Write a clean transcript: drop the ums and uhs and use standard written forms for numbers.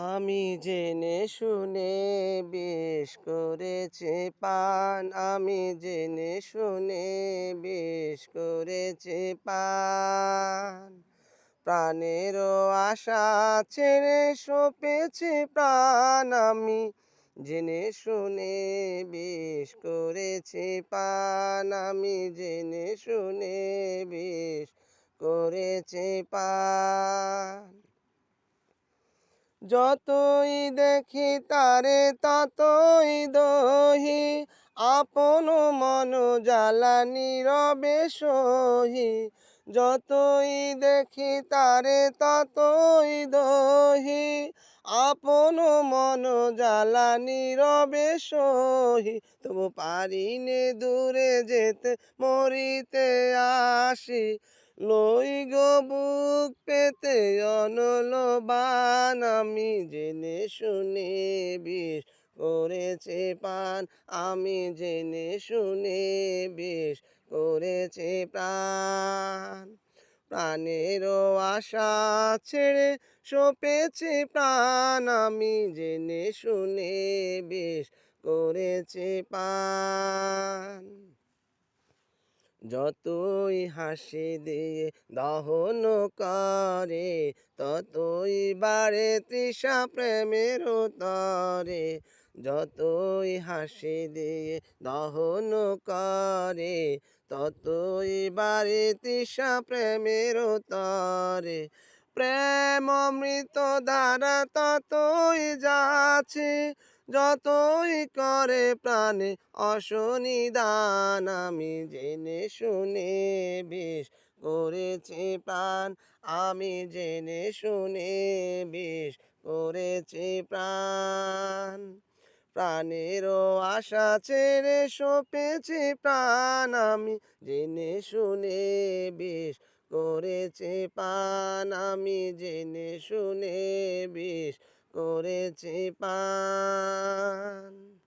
আমি জেনে শুনে বিষ করেছি পান, আমি জেনে শুনে বিষ করেছি পান। প্রাণেরও আশা ছেড়ে সপেছি প্রাণ, আমি জেনে শুনে বিষ করেছি পান, আমি জেনে শুনে বিষ করেছি পান। যতই দেখি তারে ততই দহি, আপন মন জ্বালা নীরবে সহি। যতই দেখি তারে ততই দহি, আপন মন জ্বালা নীরবে সহি। তবু পারিনে দূরে যেতে, মরিতে আসি, লই গো বুক পেতে অনল বান, আমি জেনে শুনে বিষ করেছি পান, আমি জেনে শুনে বিষ করেছি প্রাণ। প্রাণেরও আশা ছেড়ে সপেছি প্রাণ, আমি জেনে শুনে বিষ করেছি পান। যতই হাসি দিয়ে দহন করে, ততই বাড়ে তৃষা প্রেমের তরে। যতই হাসি দিয়ে দহন করে, ততই বাড়ে তৃষা প্রেমের তরে। প্রেম অমৃত ধারা ততই যাচ্ছে, যতই করে প্রাণে অসনিদান, আমি জেনে শুনে বিষ করেছি প্রাণ, আমি জেনে শুনে বিষ করেছি প্রাণ। প্রাণেরও আশা ছেড়ে সপেছি প্রাণ, আমি জেনে শুনে বিষ করেছি পান, আমি জেনে শুনে বিষ করেছি পান।